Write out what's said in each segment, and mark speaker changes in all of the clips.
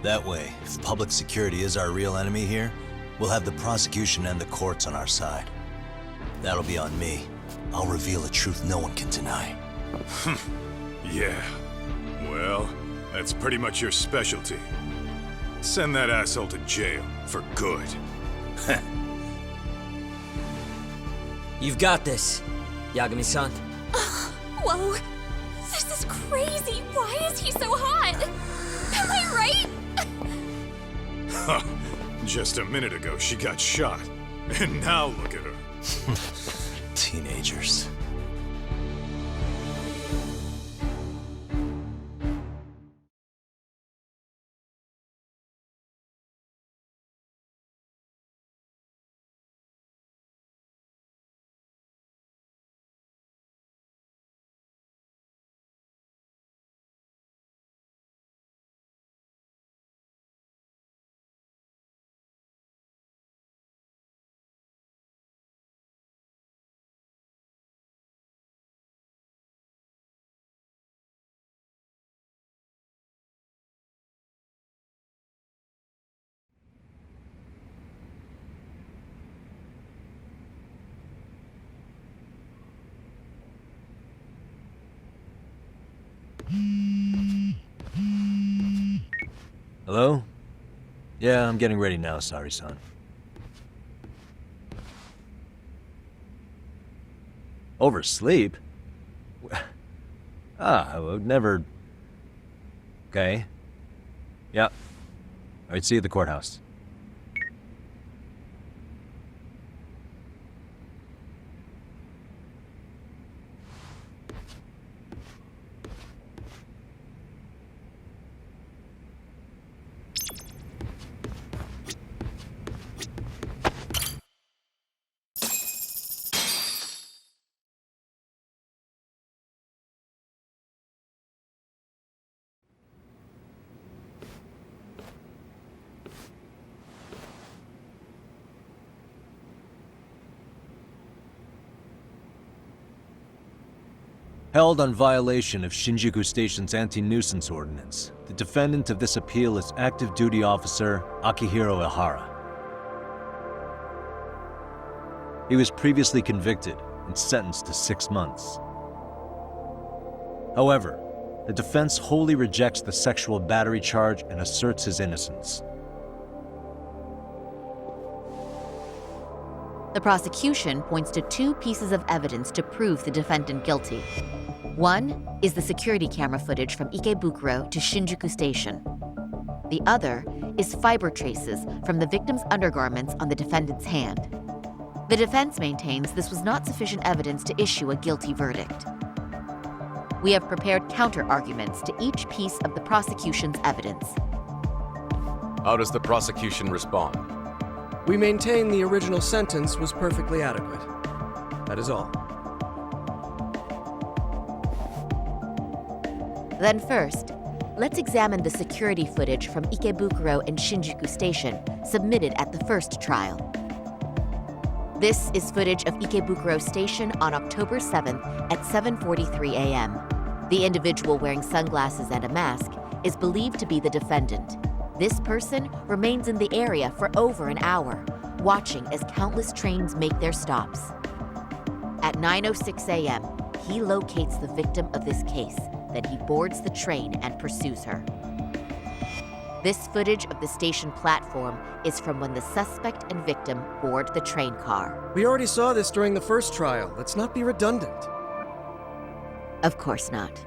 Speaker 1: That way, if public security is our real enemy here, we'll have the prosecution and the courts on our side. That'll be on me. I'll reveal a truth no one can deny.
Speaker 2: Yeah. Well, that's pretty much your specialty. Send that asshole to jail, for good.
Speaker 3: You've got this, Yagami-san.
Speaker 4: Whoa! This is crazy! Why is he so hot? Am I right?
Speaker 2: Huh. Just a minute ago, she got shot. And now look at her.
Speaker 1: Teenagers. Hello? Yeah, I'm getting ready now, Sari-san. Oversleep? I would never... Okay. Yeah. Alright, see you at the courthouse. Held on violation of Shinjuku Station's anti-nuisance ordinance, the defendant of this appeal is active duty officer Akihiro Ihara. He was previously convicted and sentenced to 6 months. However, the defense wholly rejects the sexual battery charge and asserts his innocence.
Speaker 5: The prosecution points to 2 pieces of evidence to prove the defendant guilty. One is the security camera footage from Ikebukuro to Shinjuku Station. The other is fiber traces from the victim's undergarments on the defendant's hand. The defense maintains this was not sufficient evidence to issue a guilty verdict. We have prepared counter-arguments to each piece of the prosecution's evidence.
Speaker 6: How does the prosecution respond?
Speaker 7: We maintain the original sentence was perfectly adequate. That is all.
Speaker 5: Then first, let's examine the security footage from Ikebukuro and Shinjuku Station submitted at the first trial. This is footage of Ikebukuro Station on October 7th at 7:43 a.m. The individual wearing sunglasses and a mask is believed to be the defendant. This person remains in the area for over an hour, watching as countless trains make their stops. At 9:06 a.m., he locates the victim of this case. Then he boards the train and pursues her. This footage of the station platform is from when the suspect and victim board the train car.
Speaker 7: We already saw this during the first trial. Let's not be redundant.
Speaker 5: Of course not.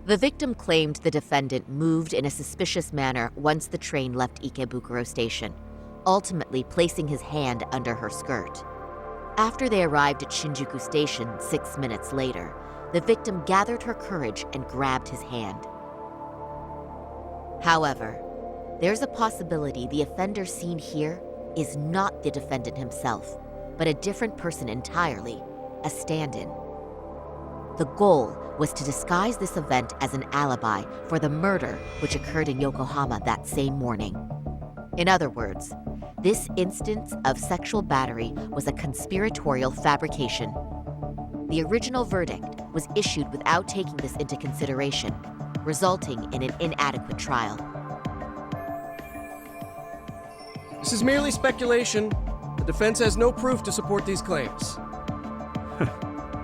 Speaker 5: The victim claimed the defendant moved in a suspicious manner once the train left Ikebukuro Station, ultimately placing his hand under her skirt. After they arrived at Shinjuku Station 6 minutes later, the victim gathered her courage and grabbed his hand. However, there's a possibility the offender seen here is not the defendant himself, but a different person entirely, a stand-in. The goal was to disguise this event as an alibi for the murder which occurred in Yokohama that same morning. In other words, this instance of sexual battery was a conspiratorial fabrication. The original verdict was issued without taking this into consideration, resulting in an inadequate trial.
Speaker 7: This is merely speculation. The defense has no proof to support these claims.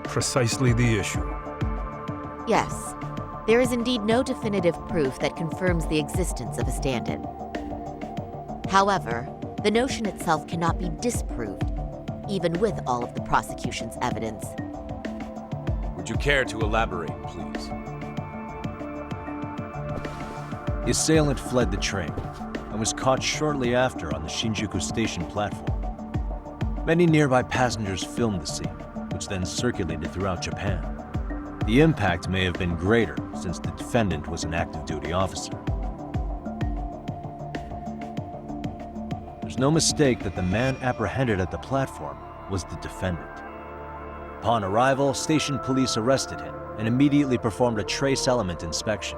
Speaker 8: Precisely the issue.
Speaker 5: Yes, there is indeed no definitive proof that confirms the existence of a stand-in. However, the notion itself cannot be disproved, even with all of the prosecution's evidence.
Speaker 6: Would you care to elaborate, please?
Speaker 1: The assailant fled the train and was caught shortly after on the Shinjuku Station platform. Many nearby passengers filmed the scene, which then circulated throughout Japan. The impact may have been greater since the defendant was an active duty officer. There's no mistake that the man apprehended at the platform was the defendant. Upon arrival, station police arrested him and immediately performed a trace element inspection.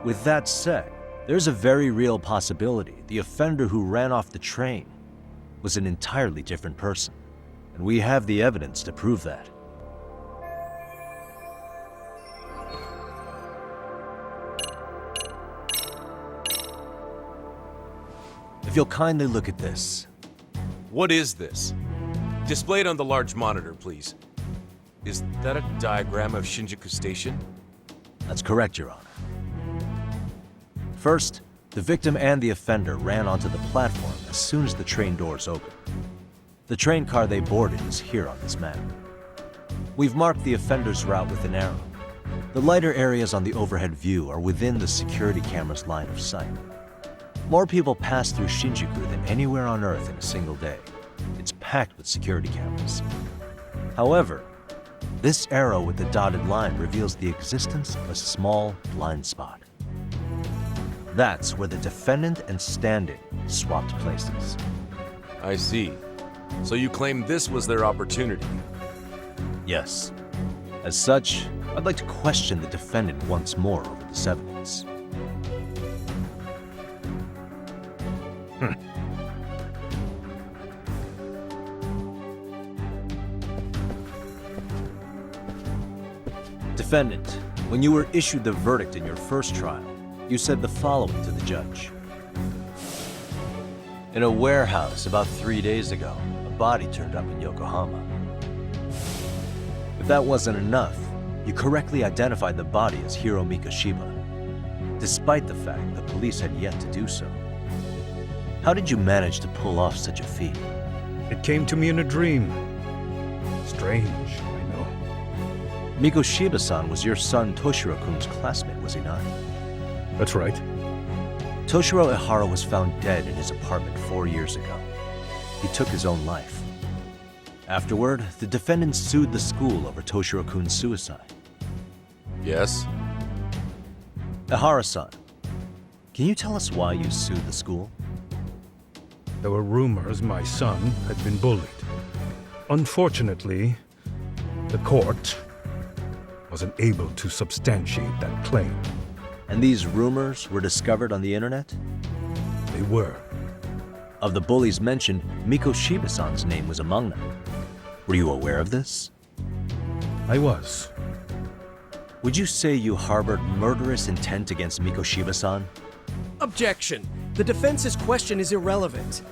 Speaker 1: With that said, there's a very real possibility the offender who ran off the train was an entirely different person, and we have the evidence to prove that. If you'll kindly look at this.
Speaker 6: What is this? Displayed on the large monitor, please. Is that a diagram of Shinjuku Station?
Speaker 1: That's correct, Your Honor. First, the victim and the offender ran onto the platform as soon as the train doors opened. The train car they boarded is here on this map. We've marked the offender's route with an arrow. The lighter areas on the overhead view are within the security camera's line of sight. More people pass through Shinjuku than anywhere on Earth in a single day. It's packed with security cameras. However, this arrow with the dotted line reveals the existence of a small blind spot. That's where the defendant and stand-in swapped places.
Speaker 6: I see. So you claim this was their opportunity?
Speaker 1: Yes. As such, I'd like to question the defendant once more over this evidence. Defendant, when you were issued the verdict in your first trial, you said the following to the judge. In a warehouse about 3 days ago, a body turned up in Yokohama. If that wasn't enough, you correctly identified the body as Hiro Mikoshiba, despite the fact the police had yet to do so. How did you manage to pull off such a feat?
Speaker 8: It came to me in a dream. Strange, I know.
Speaker 1: Mikoshiba-san was your son Toshiro-kun's classmate, was he not?
Speaker 8: That's right.
Speaker 1: Toshiro Ihara was found dead in his apartment 4 years ago. He took his own life. Afterward, the defendant sued the school over Toshiro-kun's suicide.
Speaker 6: Yes?
Speaker 1: Ihara-san, can you tell us why you sued the school?
Speaker 8: There were rumors my son had been bullied. Unfortunately, the court wasn't able to substantiate that claim.
Speaker 1: And these rumors were discovered on the internet?
Speaker 8: They were.
Speaker 1: Of the bullies mentioned, Mikoshiba-san's name was among them. Were you aware of this?
Speaker 8: I was.
Speaker 1: Would you say you harbored murderous intent against Mikoshiba-san?
Speaker 7: Objection. The defense's question is irrelevant.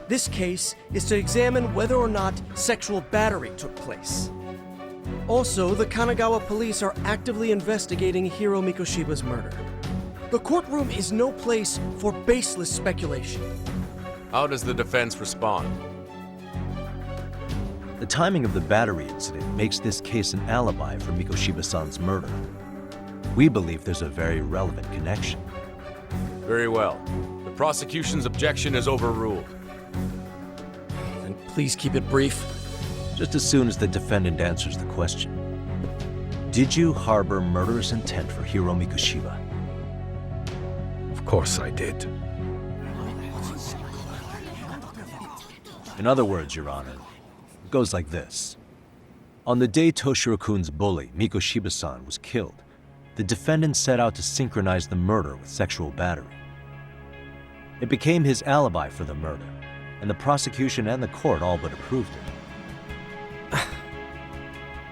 Speaker 7: This case is to examine whether or not sexual battery took place. Also, the Kanagawa police are actively investigating Hiro Mikoshiba's murder. The courtroom is no place for baseless speculation.
Speaker 6: How does the defense respond?
Speaker 1: The timing of the battery incident makes this case an alibi for Mikoshiba-san's murder. We believe there's a very relevant connection.
Speaker 6: Very well. The prosecution's objection is overruled.
Speaker 7: Then please keep it brief.
Speaker 1: Just as soon as the defendant answers the question. Did you harbor murderous intent for Hiro Mikoshiba?
Speaker 8: Of course I did.
Speaker 1: In other words, Your Honor, it goes like this. On the day Toshiro-kun's bully, Mikoshiba-san, was killed, the defendant set out to synchronize the murder with sexual battery. It became his alibi for the murder, and the prosecution and the court all but approved it.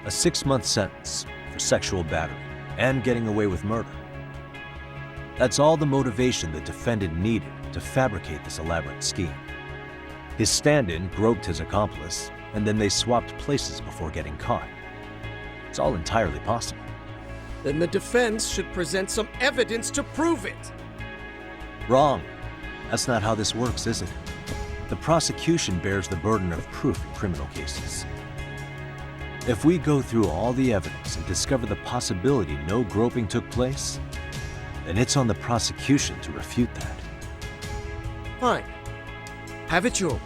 Speaker 1: A 6-month sentence for sexual battery and getting away with murder. That's all the motivation the defendant needed to fabricate this elaborate scheme. His stand-in groped his accomplice, and then they swapped places before getting caught. It's all entirely possible.
Speaker 7: Then the defense should present some evidence to prove it.
Speaker 1: Wrong. That's not how this works, is it? The prosecution bears the burden of proof in criminal cases. If we go through all the evidence and discover the possibility no groping took place, then it's on the prosecution to refute that.
Speaker 7: Fine. Have it your way.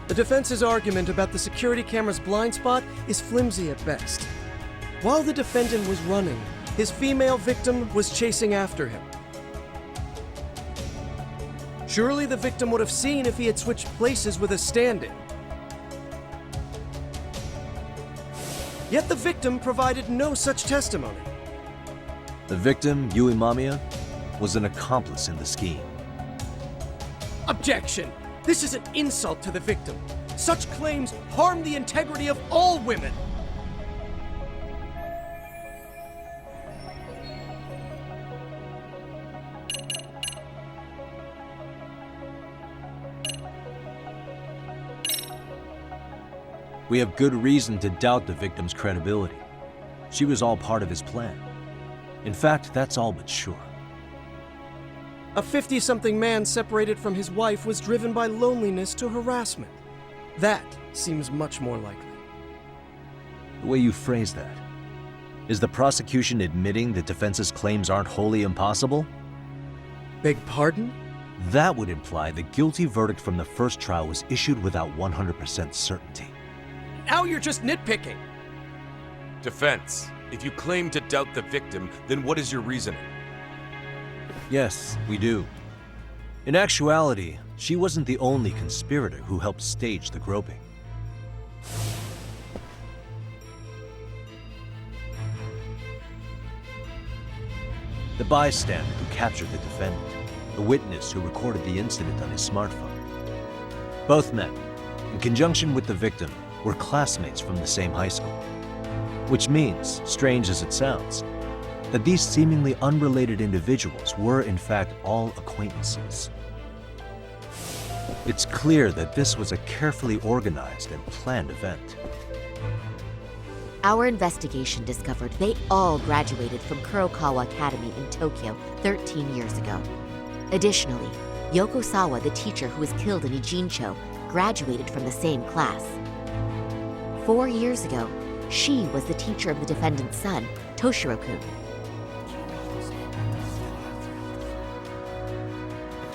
Speaker 7: The defense's argument about the security camera's blind spot is flimsy at best. While the defendant was running, his female victim was chasing after him. Surely the victim would have seen if he had switched places with a stand-in. Yet the victim provided no such testimony.
Speaker 1: The victim, Yui Mamiya, was an accomplice in the scheme.
Speaker 7: Objection! This is an insult to the victim. Such claims harm the integrity of all women.
Speaker 1: We have good reason to doubt the victim's credibility. She was all part of his plan. In fact, that's all but sure.
Speaker 7: A 50-something man separated from his wife was driven by loneliness to harassment. That seems much more likely.
Speaker 1: The way you phrase that, is the prosecution admitting the defense's claims aren't wholly impossible?
Speaker 7: Beg pardon?
Speaker 1: That would imply the guilty verdict from the first trial was issued without 100% certainty.
Speaker 7: Now you're just nitpicking.
Speaker 6: Defense, if you claim to doubt the victim, then what is your reasoning?
Speaker 1: Yes, we do. In actuality, she wasn't the only conspirator who helped stage the groping. The bystander who captured the defendant, the witness who recorded the incident on his smartphone. Both men, in conjunction with the victim, were classmates from the same high school. Which means, strange as it sounds, that these seemingly unrelated individuals were in fact all acquaintances. It's clear that this was a carefully organized and planned event.
Speaker 5: Our investigation discovered they all graduated from Kurokawa Academy in Tokyo 13 years ago. Additionally, Yoko Sawa, the teacher who was killed in Ijincho, graduated from the same class. 4 years ago, she was the teacher of the defendant's son, Toshiro-kun.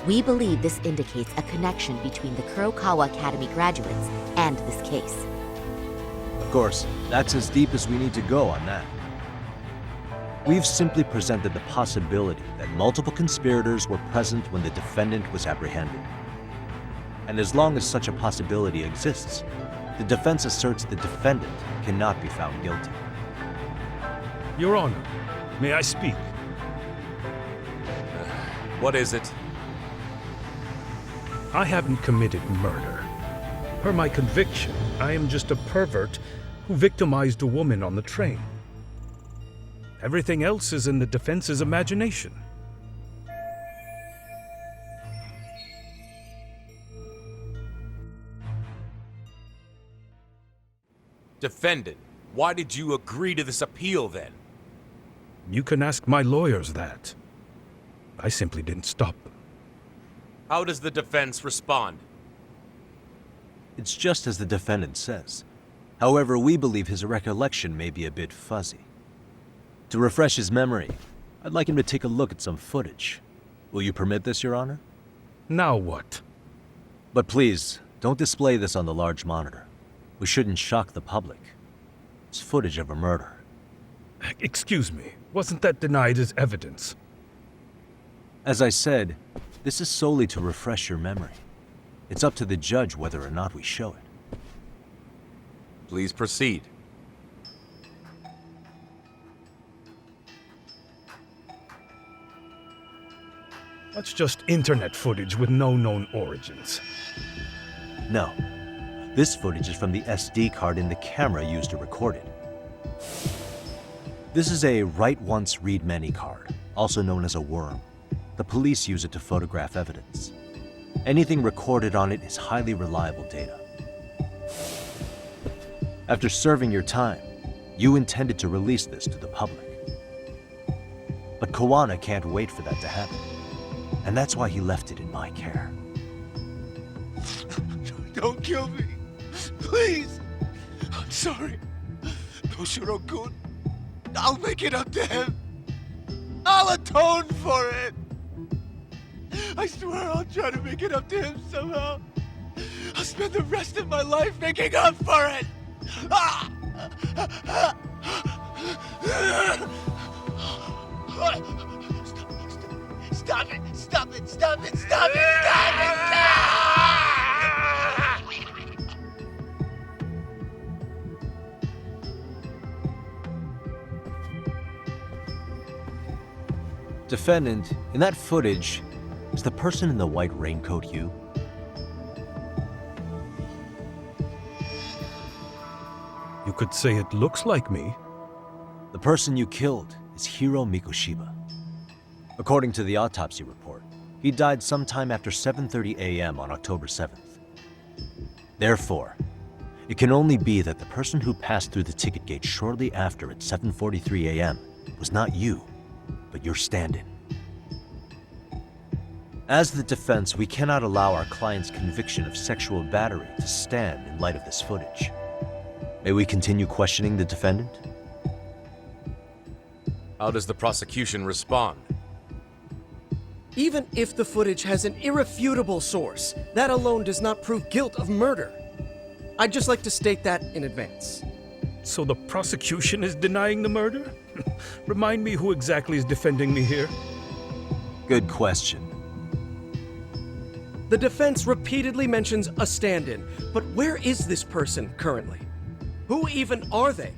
Speaker 5: We believe this indicates a connection between the Kurokawa Academy graduates and this case.
Speaker 1: Of course, that's as deep as we need to go on that. We've simply presented the possibility that multiple conspirators were present when the defendant was apprehended. And as long as such a possibility exists, the defense asserts the defendant cannot be found guilty.
Speaker 8: Your Honor, may I speak?
Speaker 6: What is it?
Speaker 8: I haven't committed murder. Per my conviction, I am just a pervert who victimized a woman on the train. Everything else is in the defense's imagination.
Speaker 6: Defendant, why did you agree to this appeal then?
Speaker 8: You can ask my lawyers that. I simply didn't stop them.
Speaker 6: How does the defense respond?
Speaker 1: It's just as the defendant says. However, we believe his recollection may be a bit fuzzy. To refresh his memory, I'd like him to take a look at some footage. Will you permit this, Your Honor?
Speaker 8: Now what?
Speaker 1: But please, don't display this on the large monitor. We shouldn't shock the public. It's footage of a murder.
Speaker 8: Excuse me, wasn't that denied as evidence?
Speaker 1: As I said, this is solely to refresh your memory. It's up to the judge whether or not we show it.
Speaker 6: Please proceed.
Speaker 8: That's just internet footage with no known origins.
Speaker 1: No. This footage is from the SD card in the camera used to record it. This is a write once, read many card, also known as a worm. The police use it to photograph evidence. Anything recorded on it is highly reliable data. After serving your time, you intended to release this to the public. But Kawana can't wait for that to happen, and that's why he left it in my care.
Speaker 9: Don't kill me. Please. I'm sorry. Toshiro-kun. I'll make it up to him. I'll atone for it. I swear I'll try to make it up to him somehow. I'll spend the rest of my life making up for it. Stop it! Stop it! Stop it! Stop it! Stop it!
Speaker 1: Defendant, in that footage, is the person in the white raincoat you?
Speaker 8: You could say it looks like me.
Speaker 1: The person you killed is Hiro Mikoshiba. According to the autopsy report, he died sometime after 7:30 a.m. on October 7th. Therefore, it can only be that the person who passed through the ticket gate shortly after at 7:43 a.m. was not you, but your stand-in. As the defense, we cannot allow our client's conviction of sexual battery to stand in light of this footage. May we continue questioning the defendant?
Speaker 6: How does the prosecution respond?
Speaker 7: Even if the footage has an irrefutable source, that alone does not prove guilt of murder. I'd just like to state that in advance.
Speaker 8: So the prosecution is denying the murder? Remind me who exactly is defending me here?
Speaker 1: Good question.
Speaker 7: The defense repeatedly mentions a stand-in, but where is this person currently? Who even are they?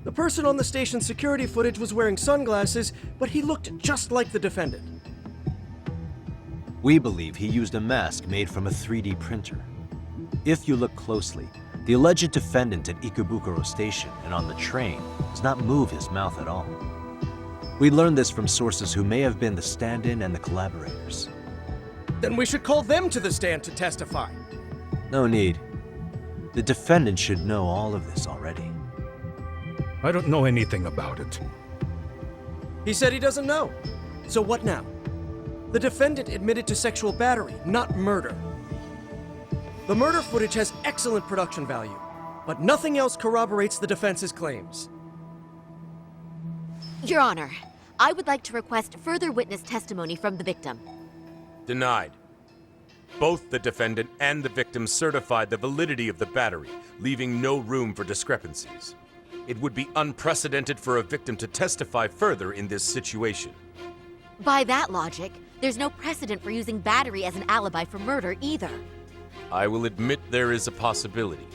Speaker 7: The person on the station's security footage was wearing sunglasses, but he looked just like the defendant.
Speaker 1: We believe he used a mask made from a 3D printer. If you look closely, the alleged defendant at Ikebukuro Station and on the train does not move his mouth at all. We learned this from sources who may have been the stand-in and the collaborators.
Speaker 7: Then we should call them to the stand to testify.
Speaker 1: No need. The defendant should know all of this already.
Speaker 8: I don't know anything about it.
Speaker 7: He said he doesn't know. So what now? The defendant admitted to sexual battery, not murder. The murder footage has excellent production value, but nothing else corroborates the defense's claims.
Speaker 5: Your Honor, I would like to request further witness testimony from the victim.
Speaker 6: Denied. Both the defendant and the victim certified the validity of the battery, leaving no room for discrepancies. It would be unprecedented for a victim to testify further in this situation.
Speaker 5: By that logic, there's no precedent for using battery as an alibi for murder either.
Speaker 6: I will admit there is a possibility,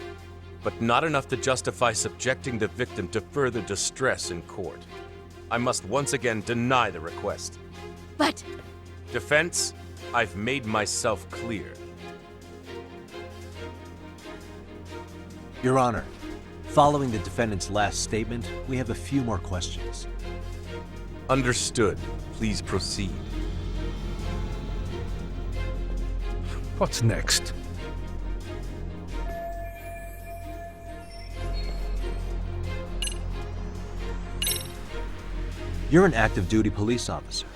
Speaker 6: but not enough to justify subjecting the victim to further distress in court. I must once again deny the request.
Speaker 5: But...
Speaker 6: Defense, I've made myself clear.
Speaker 1: Your Honor, following the defendant's last statement, we have a few more questions.
Speaker 6: Understood. Please proceed.
Speaker 8: What's next?
Speaker 1: You're an active duty police officer.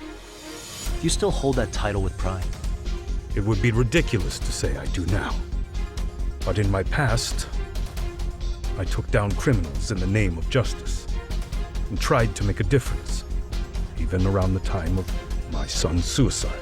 Speaker 1: Do you still hold that title with pride?
Speaker 8: It would be ridiculous to say I do now. But in my past, I took down criminals in the name of justice and tried to make a difference, even around the time of my son's suicide.